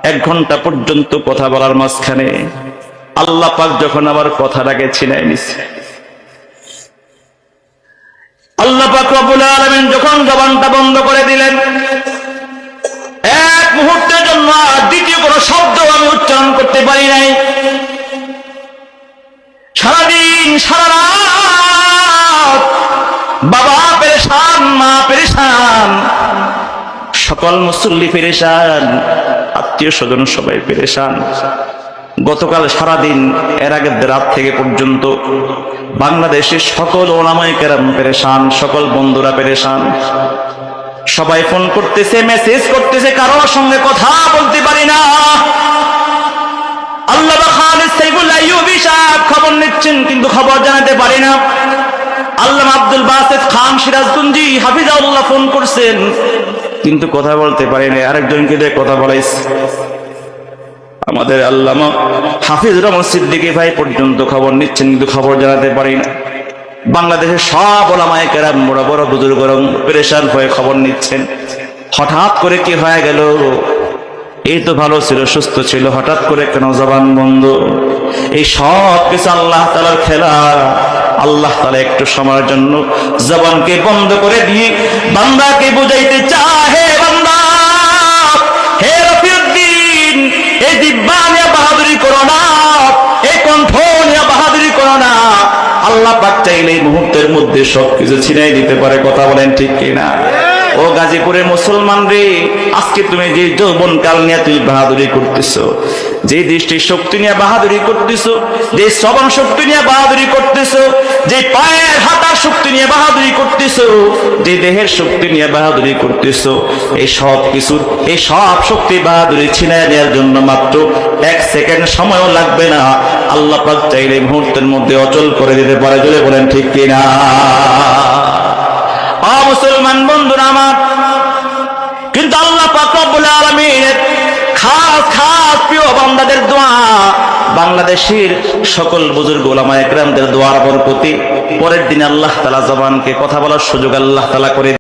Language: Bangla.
1 ঘন্টা পর্যন্ত কথা বলার মাঝখানে আল্লাহ পাক যখন আবার কথাটাকে ছিনাই নিছে, আল্লাহ পাক রব্বুল আলামিন যখন জবানটা বন্ধ করে দিলেন, এক মুহূর্তের জন্য দ্বিতীয় কোনো শব্দ আমি উচ্চারণ করতে পারি নাই। সারাদিন সারা রাত বাবা পেরেশান, মা পেরেশান, সকল মুসল্লি পেরেশান, আত্মীয় স্বজন সবাই পেরেশান। গতকাল সারাদিন, এর আগের রাত থেকে পর্যন্ত বাংলাদেশের সকল ওলামায়ে কেরাম পেরেশান, সকল বন্ধুরা পেরেশান। সবাই ফোন করতেছে, মেসেজ করতেছে, কারোর সঙ্গে কথা বলতে পারি না। আল্লামা খালিদ সাইফুল আইয়ুবী সাহেব খবর নিচ্ছেন, কিন্তু খবর জানাতে পারি না। আল্লামা আব্দুল বাসিত খান সিরাজগঞ্জি হাফিজাহুল্লাহ ফোন করছেন, কিন্তু কথা বলতে পারি না। আরেকজনকে দিয়ে কথা বলাইছে। আমাদের আল্লামা হাফিজ রহমান সিদ্দিকী ভাই পর্যন্ত খবর নিচ্ছেন, কিন্তু খবর জানাতে পারি না। বাংলাদেশের সব ওলামায়ে কেরাম, বড় বড় বুজুর্গরা পেরেশান হয়ে খবর নিচ্ছেন। হঠাৎ করে কি হয়ে গেল? এই তো ভালো ছিল, সুস্থ ছিল, হঠাৎ করে কেন জবান বন্ধ? এই সব কিছু আল্লাহ তাআলার খেলা। আল্লাহ তাআলা একটু সময়ের জন্য জবানকে বন্ধ করে দিয়ে বান্দাকে বুঝাইতে চায়, বান্দা, হে রফিউদ্দিন, এই জিহ্বা নিয়ে বাহাদুরি করো না, এই কণ্ঠ নিয়ে বাহাদুরি করো না। আল্লাহ পাক চাইলে এই মুহূর্তের মধ্যে সবকিছু ছিনাই দিতে পারে। কথা বলেন ঠিক কিনা? ও গাজীপুরের মুসলমান রে, আজকে তুমি যে যৌবন কাল নিয়ে তুই বাহাদুরি করতেছো, যে দৃষ্টি শক্তি নিয়ে বাহাদুরি করতেছো, যে শ্রবণ শক্তি নিয়ে বাহাদুরি করতেছো, যে পায়ের হাঁটার শক্তি নিয়ে বাহাদুরি করতেছো, যে দেহের শক্তি নিয়ে বাহাদুরি করতেছো, এই সব কিছুর, এই সব শক্তি বাহাদুরি ছিনাই নেওয়ার জন্য মাত্র 1 সেকেন্ড সময়ও লাগবে না। আল্লাহ পাক চাইলে মুহূর্তের মধ্যে অচল করে দিতে পারে। জোরে বলেন ঠিক কিনা? মুসলমান বন্ধুরা আমার, কিন্তু আল্লাহ পাক রব্বুল আলামিনের খাস খাস প্রিয় বান্দাদের দোয়া, বাংলাদেশের সকল বুজুর্গ ওলামায়ে কেরামদের দোয়ার বরকতে পরের দিন আল্লাহ তাআলা জবানকে কথা বলার সুযোগ আল্লাহ তাআলা করে